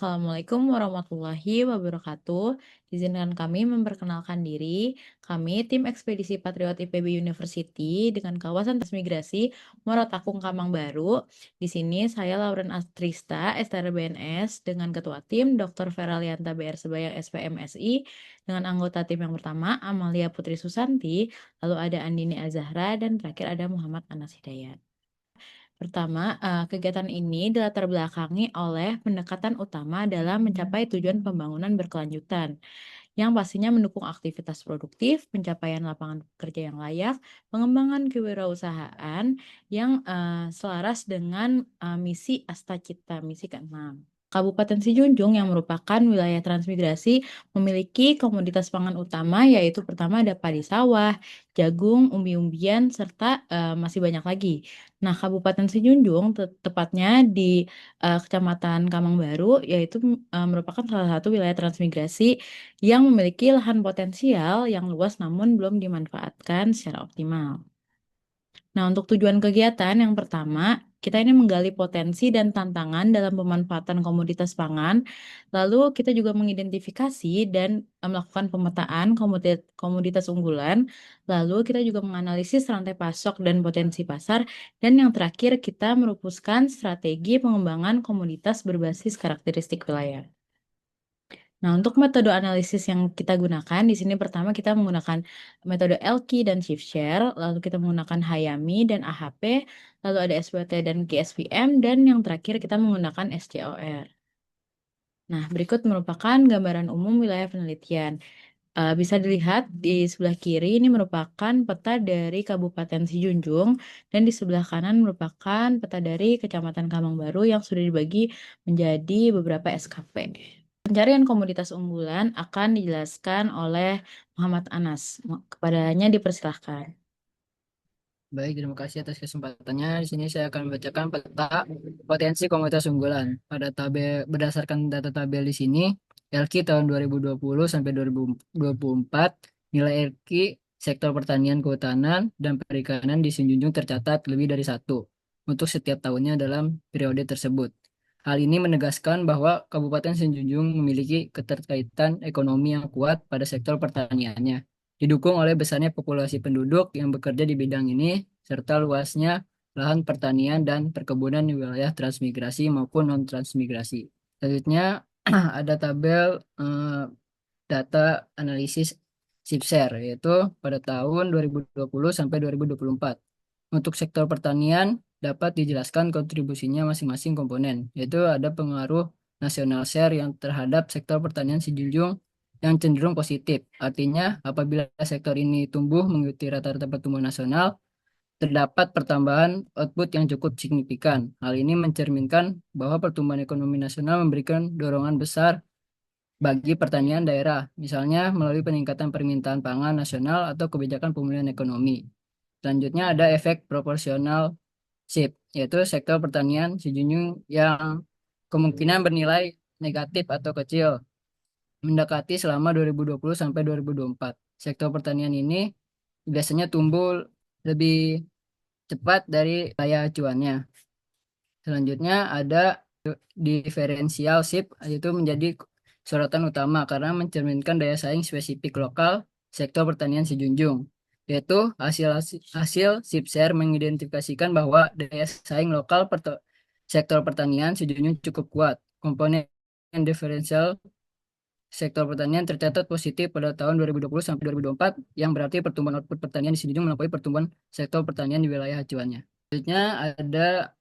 Assalamualaikum warahmatullahi wabarakatuh. Izinkan kami memperkenalkan diri. Kami tim ekspedisi Patriot IPB University dengan kawasan transmigrasi Moratakung Kamang Baru. Di sini saya Lauren Astrista, STR BNS dengan ketua tim Dr. Vera Lianta BR Sebayang SPMSI dengan anggota tim yang pertama Amalia Putri Susanti, lalu ada Andini Azahra dan terakhir ada Muhammad Anas Hidayat. Pertama, kegiatan ini dilatar belakangi oleh pendekatan utama dalam mencapai tujuan pembangunan berkelanjutan, yang pastinya mendukung aktivitas produktif, pencapaian lapangan kerja yang layak, pengembangan kewirausahaan yang selaras dengan misi Astacita, misi ke-6. Kabupaten Sijunjung yang merupakan wilayah transmigrasi memiliki komoditas pangan utama yaitu pertama ada padi sawah, jagung, umbi-umbian, serta masih banyak lagi. Nah, Kabupaten Sijunjung tepatnya di Kecamatan Kamang Baru yaitu merupakan salah satu wilayah transmigrasi yang memiliki lahan potensial yang luas namun belum dimanfaatkan secara optimal. Nah, untuk tujuan kegiatan yang pertama, kita ini menggali potensi dan tantangan dalam pemanfaatan komoditas pangan. Lalu kita juga mengidentifikasi dan melakukan pemetaan komoditas unggulan. Lalu kita juga menganalisis rantai pasok dan potensi pasar. Dan yang terakhir kita merumuskan strategi pengembangan komoditas berbasis karakteristik wilayah. Nah, untuk metode analisis yang kita gunakan, di sini pertama kita menggunakan metode Elki dan Shift Share, lalu kita menggunakan Hayami dan AHP, lalu ada SWT dan GSVM, dan yang terakhir kita menggunakan SCOR. Nah, berikut merupakan gambaran umum wilayah penelitian. Bisa dilihat di sebelah kiri ini merupakan peta dari Kabupaten Sijunjung, dan di sebelah kanan merupakan peta dari Kecamatan Kamang Baru yang sudah dibagi menjadi beberapa SKP. Pencarian komoditas unggulan akan dijelaskan oleh Muhammad Anas. Kepadanya dipersilahkan. Baik, terima kasih atas kesempatannya. Di sini saya akan membacakan peta potensi komoditas unggulan. Berdasarkan data tabel di sini, LQ tahun 2020 sampai 2024, nilai LQ sektor pertanian, kehutanan, dan perikanan di Sijunjung tercatat lebih dari satu untuk setiap tahunnya dalam periode tersebut. Hal ini menegaskan bahwa Kabupaten Sijunjung memiliki keterkaitan ekonomi yang kuat pada sektor pertaniannya, didukung oleh besarnya populasi penduduk yang bekerja di bidang ini, serta luasnya lahan pertanian dan perkebunan di wilayah transmigrasi maupun non-transmigrasi. Selanjutnya, ada tabel data analisis SIPSER, yaitu pada tahun 2020 sampai 2024. Untuk sektor pertanian, dapat dijelaskan kontribusinya masing-masing komponen, yaitu ada pengaruh nasional share yang terhadap sektor pertanian Sijunjung yang cenderung positif. Artinya, apabila sektor ini tumbuh mengikuti rata-rata pertumbuhan nasional, terdapat pertambahan output yang cukup signifikan. Hal ini mencerminkan bahwa pertumbuhan ekonomi nasional memberikan dorongan besar bagi pertanian daerah, misalnya melalui peningkatan permintaan pangan nasional atau kebijakan pemulihan ekonomi. Selanjutnya ada efek proporsional shift, yaitu sektor pertanian Sijunjung yang kemungkinan bernilai negatif atau kecil, mendekati selama 2020 sampai 2024. Sektor pertanian ini biasanya tumbuh lebih cepat dari daya acuannya. Selanjutnya ada diferensial shift, yaitu menjadi sorotan utama karena mencerminkan daya saing spesifik lokal sektor pertanian Sijunjung, yaitu hasil SIPSER mengidentifikasikan bahwa daya saing lokal sektor pertanian Sijunjung cukup kuat. Komponen diferensial sektor pertanian tercatat positif pada tahun 2020 sampai 2024, yang berarti pertumbuhan output pertanian di Sijunjung melampaui pertumbuhan sektor pertanian di wilayah acuannya. Selanjutnya ada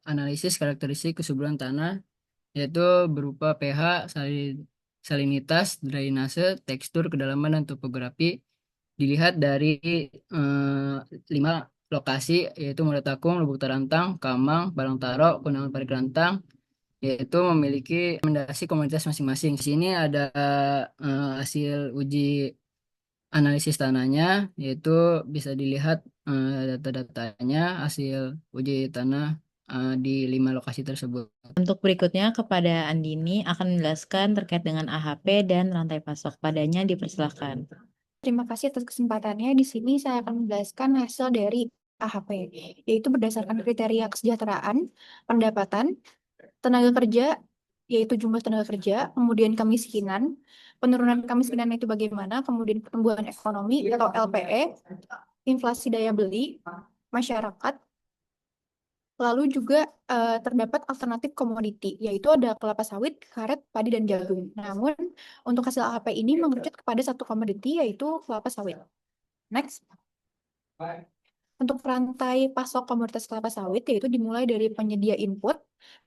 analisis karakteristik kesuburan tanah, yaitu berupa pH, salinitas, drainase, tekstur, kedalaman, dan topografi. Dilihat dari eh, 5 lokasi, yaitu Moratakung, Lubuk Tarantang, Kamang, Balangtaro, Kunangan Parikrantang, yaitu memiliki rekomendasi komunitas masing-masing. Di sini ada hasil uji analisis tanahnya, yaitu bisa dilihat data-datanya, hasil uji tanah di 5 lokasi tersebut. Untuk berikutnya kepada Andini akan menjelaskan terkait dengan AHP dan rantai pasok. Padanya dipersilahkan. Terima kasih atas kesempatannya. Di sini saya akan menjelaskan hasil dari AHP, yaitu berdasarkan kriteria kesejahteraan, pendapatan, tenaga kerja, yaitu jumlah tenaga kerja, kemudian kemiskinan, penurunan kemiskinan itu bagaimana, kemudian pertumbuhan ekonomi atau LPE, inflasi daya beli masyarakat, lalu juga terdapat alternatif komoditi, yaitu ada kelapa sawit, karet, padi, dan jagung. Namun, untuk hasil AHP ini mengerucut kepada satu komoditi, yaitu kelapa sawit. Next. Untuk rantai pasok komoditas kelapa sawit, yaitu dimulai dari penyedia input,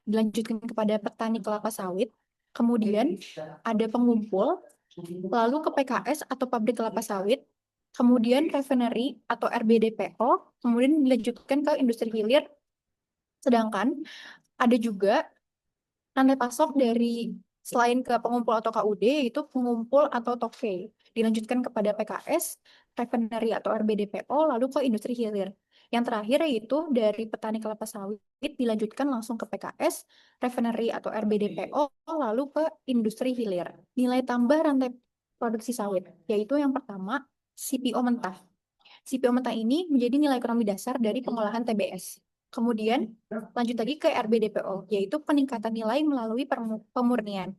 dilanjutkan kepada petani kelapa sawit, kemudian ada pengumpul, lalu ke PKS atau pabrik kelapa sawit, kemudian refinery atau RBDPO, kemudian dilanjutkan ke industri hilir, sedangkan ada juga rantai pasok dari selain ke pengumpul atau KUD, yaitu pengumpul atau TOKE. Dilanjutkan kepada PKS, refinery atau RBDPO, lalu ke industri hilir. Yang terakhir yaitu dari petani kelapa sawit dilanjutkan langsung ke PKS, refinery atau RBDPO, lalu ke industri hilir. Nilai tambah rantai produksi sawit, yaitu yang pertama CPO mentah. CPO mentah ini menjadi nilai ekonomi dasar dari pengolahan TBS. Kemudian lanjut lagi ke RBDPO, yaitu peningkatan nilai melalui pemurnian.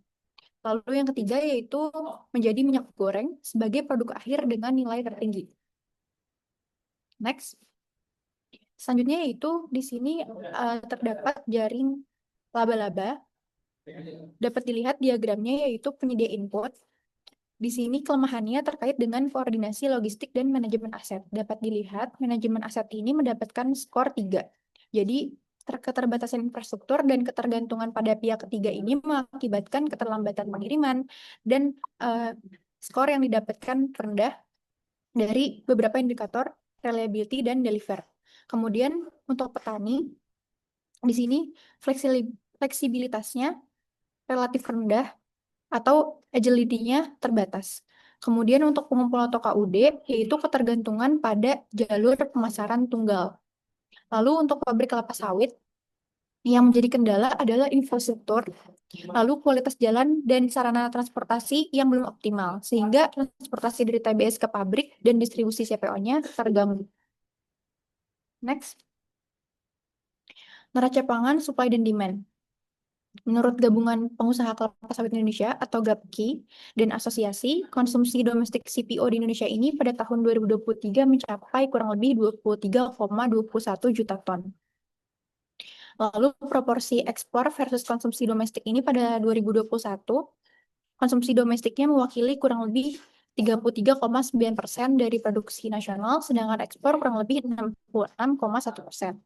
Lalu yang ketiga yaitu menjadi minyak goreng sebagai produk akhir dengan nilai tertinggi. Next. Selanjutnya yaitu di sini terdapat jaring laba-laba. Dapat dilihat diagramnya yaitu penyedia input. Di sini kelemahannya terkait dengan koordinasi logistik dan manajemen aset. Dapat dilihat manajemen aset ini mendapatkan skor 3. Jadi keterbatasan infrastruktur dan ketergantungan pada pihak ketiga ini mengakibatkan keterlambatan pengiriman dan skor yang didapatkan rendah dari beberapa indikator reliability dan deliver. Kemudian untuk petani, di sini fleksibilitasnya relatif rendah atau agility-nya terbatas. Kemudian untuk pengumpul atau KUD, yaitu ketergantungan pada jalur pemasaran tunggal. Lalu untuk pabrik kelapa sawit, yang menjadi kendala adalah infrastruktur, lalu kualitas jalan dan sarana transportasi yang belum optimal, sehingga transportasi dari TBS ke pabrik dan distribusi CPO-nya terganggu. Next. Neraca pangan, supply dan demand. Menurut Gabungan Pengusaha Kelapa Sawit Indonesia atau GAPKI dan Asosiasi, konsumsi domestik CPO di Indonesia ini pada tahun 2023 mencapai kurang lebih 23,21 juta ton. Lalu proporsi ekspor versus konsumsi domestik ini pada 2021, konsumsi domestiknya mewakili kurang lebih 33,9% dari produksi nasional, sedangkan ekspor kurang lebih 66,1%.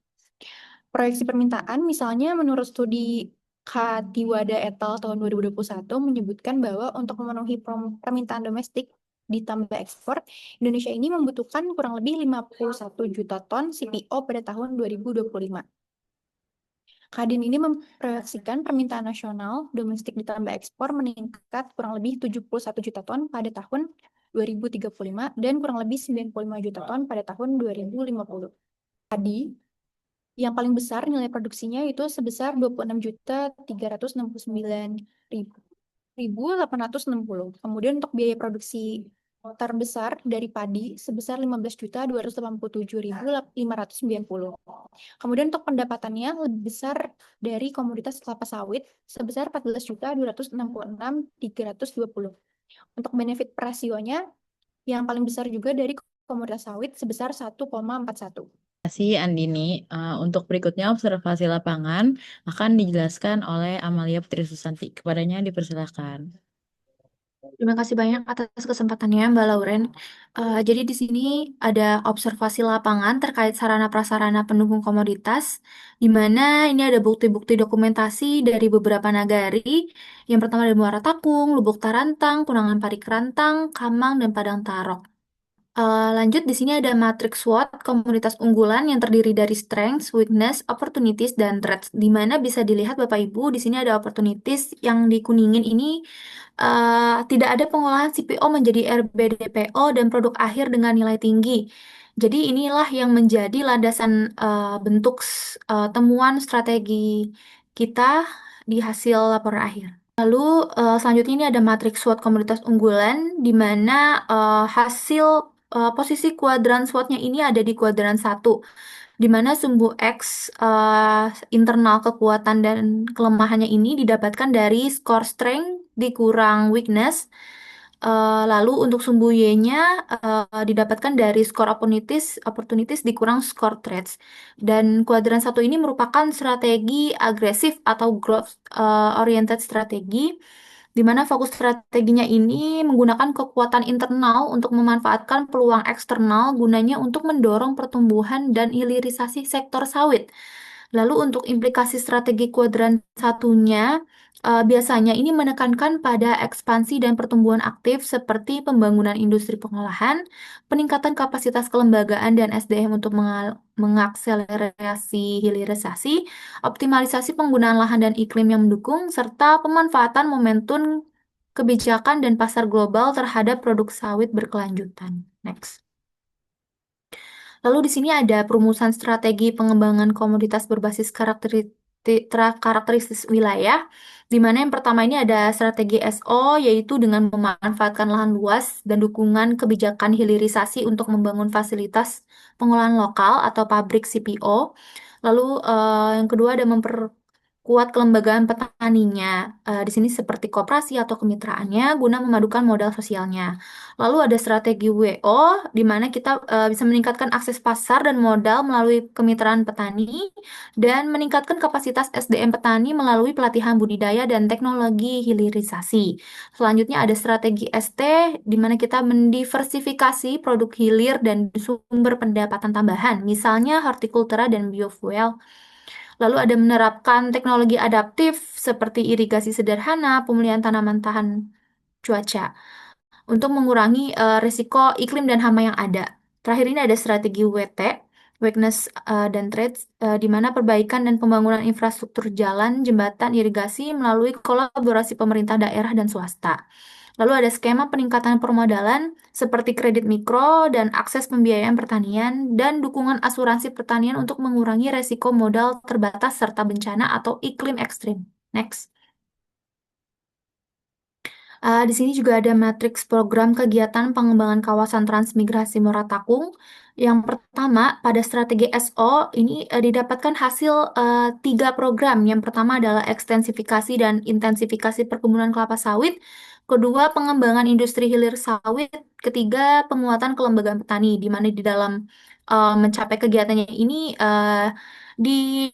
Proyeksi permintaan, misalnya menurut studi Katiwada et al. Tahun 2021 menyebutkan bahwa untuk memenuhi permintaan domestik ditambah ekspor, Indonesia ini membutuhkan kurang lebih 51 juta ton CPO pada tahun 2025. Kadin ini memproyeksikan permintaan nasional domestik ditambah ekspor meningkat kurang lebih 71 juta ton pada tahun 2035 dan kurang lebih 95 juta ton pada tahun 2050. Tadi yang paling besar nilai produksinya itu sebesar 26.369.860. Kemudian untuk biaya produksi terbesar dari padi sebesar 15.287.590. Kemudian untuk pendapatannya lebih besar dari komoditas kelapa sawit sebesar 14.266.320. Untuk benefit rasionya yang paling besar juga dari komoditas sawit sebesar 1,41. Terima kasih Andini. Untuk berikutnya observasi lapangan akan dijelaskan oleh Amalia Putri Susanti. Kepadanya dipersilakan. Terima kasih banyak atas kesempatannya, Mbak Lauren. Jadi di sini ada observasi lapangan terkait sarana prasarana pendukung komoditas, di mana ini ada bukti-bukti dokumentasi dari beberapa nagari. Yang pertama dari Muara Takung, Lubuk Tarantang, Kunangan Pari Kerantang, Kamang, dan Padang Tarok. Lanjut, di sini ada matriks SWOT komunitas unggulan yang terdiri dari strengths, weakness, opportunities, dan threats. Di mana bisa dilihat Bapak Ibu, di sini ada opportunities yang dikuningin ini tidak ada pengolahan CPO menjadi RBDPO dan produk akhir dengan nilai tinggi. Jadi inilah yang menjadi landasan bentuk temuan strategi kita di hasil laporan akhir. Lalu selanjutnya ini ada matriks SWOT komunitas unggulan di mana hasil posisi kuadran SWOT-nya ini ada di kuadran 1, di mana sumbu X internal kekuatan dan kelemahannya ini didapatkan dari skor strength dikurang weakness. Lalu untuk sumbu Y-nya didapatkan dari skor opportunities dikurang skor threats. Dan kuadran 1 ini merupakan strategi agresif atau growth oriented strategi, di mana fokus strateginya ini menggunakan kekuatan internal untuk memanfaatkan peluang eksternal gunanya untuk mendorong pertumbuhan dan hilirisasi sektor sawit. Lalu untuk implikasi strategi kuadran satunya, biasanya ini menekankan pada ekspansi dan pertumbuhan aktif seperti pembangunan industri pengolahan, peningkatan kapasitas kelembagaan dan SDM untuk mengakselerasi hilirisasi, optimalisasi penggunaan lahan dan iklim yang mendukung, serta pemanfaatan momentum kebijakan dan pasar global terhadap produk sawit berkelanjutan. Next. Lalu di sini ada perumusan strategi pengembangan komoditas berbasis karakteristik wilayah, di mana yang pertama ini ada strategi SO, yaitu dengan memanfaatkan lahan luas dan dukungan kebijakan hilirisasi untuk membangun fasilitas pengolahan lokal atau pabrik CPO. Lalu yang kedua ada memperkuat kelembagaan petaninya, di sini seperti koperasi atau kemitraannya, guna memadukan modal sosialnya. Lalu ada strategi WO, di mana kita bisa meningkatkan akses pasar dan modal melalui kemitraan petani, dan meningkatkan kapasitas SDM petani melalui pelatihan budidaya dan teknologi hilirisasi. Selanjutnya ada strategi ST, di mana kita mendiversifikasi produk hilir dan sumber pendapatan tambahan, misalnya hortikultura dan biofuel. Lalu ada menerapkan teknologi adaptif seperti irigasi sederhana, pemulihan tanaman tahan cuaca untuk mengurangi risiko iklim dan hama yang ada. Terakhir ini ada strategi WT, weakness dan threats, di mana perbaikan dan pembangunan infrastruktur jalan, jembatan, irigasi melalui kolaborasi pemerintah daerah dan swasta. Lalu ada skema peningkatan permodalan seperti kredit mikro dan akses pembiayaan pertanian dan dukungan asuransi pertanian untuk mengurangi resiko modal terbatas serta bencana atau iklim ekstrim. Next. Di sini juga ada matriks program kegiatan pengembangan kawasan transmigrasi Moratakung. Yang pertama, pada strategi SO ini didapatkan hasil 3 program. Yang pertama adalah ekstensifikasi dan intensifikasi perkebunan kelapa sawit. Kedua, pengembangan industri hilir sawit. Ketiga, penguatan kelembagaan petani, di mana di dalam mencapai kegiatannya ini di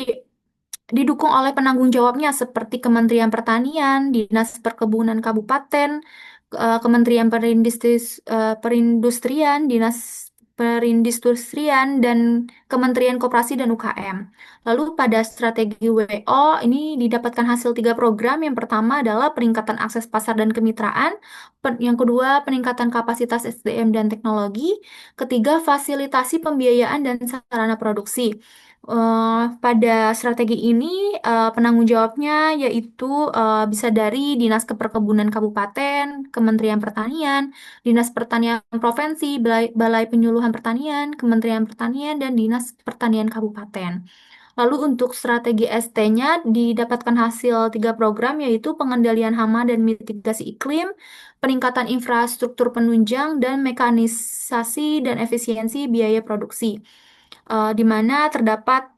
didukung oleh penanggung jawabnya seperti Kementerian Pertanian, Dinas Perkebunan Kabupaten, Kementerian Perindustrian, Dinas Perindustrian, dan Kementerian Koperasi dan UKM. Lalu pada strategi WO ini didapatkan hasil 3 program. Yang pertama adalah peningkatan akses pasar dan kemitraan. Yang kedua, peningkatan kapasitas SDM dan teknologi. Ketiga, fasilitasi pembiayaan dan sarana produksi. Pada strategi ini penanggung jawabnya yaitu bisa dari Dinas Keperkebunan Kabupaten, Kementerian Pertanian, Dinas Pertanian Provinsi, Balai Penyuluhan Pertanian, Kementerian Pertanian, dan Dinas Pertanian Kabupaten. Lalu untuk strategi ST-nya didapatkan hasil 3 program yaitu pengendalian hama dan mitigasi iklim, peningkatan infrastruktur penunjang, dan mekanisasi dan efisiensi biaya produksi. Di mana terdapat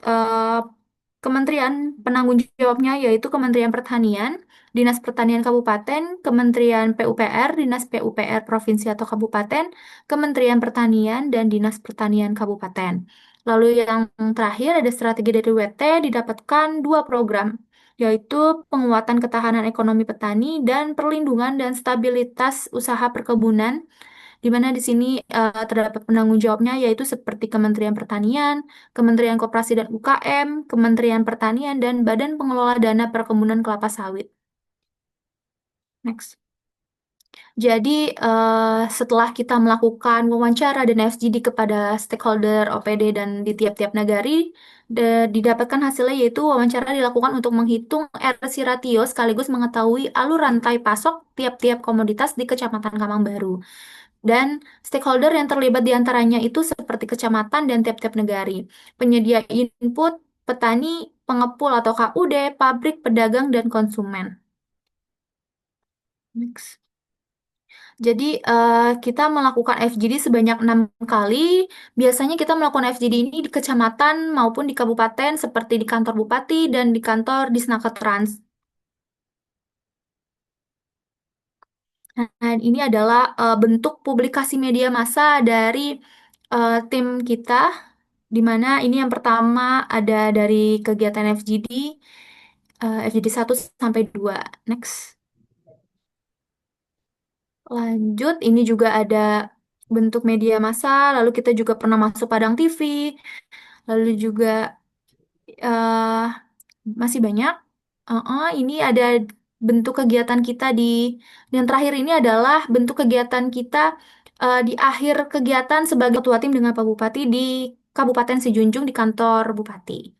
kementerian penanggung jawabnya yaitu Kementerian Pertanian, Dinas Pertanian Kabupaten, Kementerian PUPR, Dinas PUPR Provinsi atau Kabupaten, Kementerian Pertanian, dan Dinas Pertanian Kabupaten. Lalu yang terakhir ada strategi dari WT didapatkan 2 program, yaitu penguatan ketahanan ekonomi petani dan perlindungan dan stabilitas usaha perkebunan, di mana di sini terdapat penanggung jawabnya yaitu seperti Kementerian Pertanian, Kementerian Koperasi dan UKM, Kementerian Pertanian, dan Badan Pengelola Dana Perkebunan Kelapa Sawit. Next. Jadi setelah kita melakukan wawancara dan FGD kepada stakeholder OPD dan di tiap-tiap negari, didapatkan hasilnya yaitu wawancara dilakukan untuk menghitung RC ratio sekaligus mengetahui alur rantai pasok tiap-tiap komoditas di Kecamatan Kamangbaru. Dan stakeholder yang terlibat di antaranya itu seperti kecamatan dan tiap-tiap negari, penyedia input, petani, pengepul atau KUD, pabrik, pedagang, dan konsumen. Next. Jadi kita melakukan FGD sebanyak 6 kali. Biasanya kita melakukan FGD ini di kecamatan maupun di kabupaten seperti di kantor bupati dan di kantor Disnakertrans. Nah, ini adalah bentuk publikasi media massa dari tim kita, di mana ini yang pertama ada dari kegiatan FGD, FGD 1 sampai 2. Next. Lanjut, ini juga ada bentuk media massa, lalu kita juga pernah masuk Padang TV, lalu juga eh, masih banyak. Ini ada bentuk kegiatan kita yang terakhir ini adalah bentuk kegiatan kita di akhir kegiatan sebagai ketua tim dengan Pak Bupati di Kabupaten Sijunjung di kantor Bupati.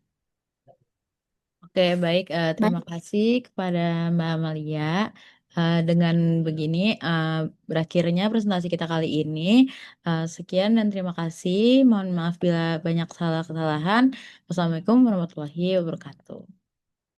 Oke, baik. Terima Baik. kasih kepada Mbak Amalia. Dengan begini, berakhirnya presentasi kita kali ini. Sekian dan terima kasih. Mohon maaf bila banyak salah kesalahan. Wassalamualaikum warahmatullahi wabarakatuh.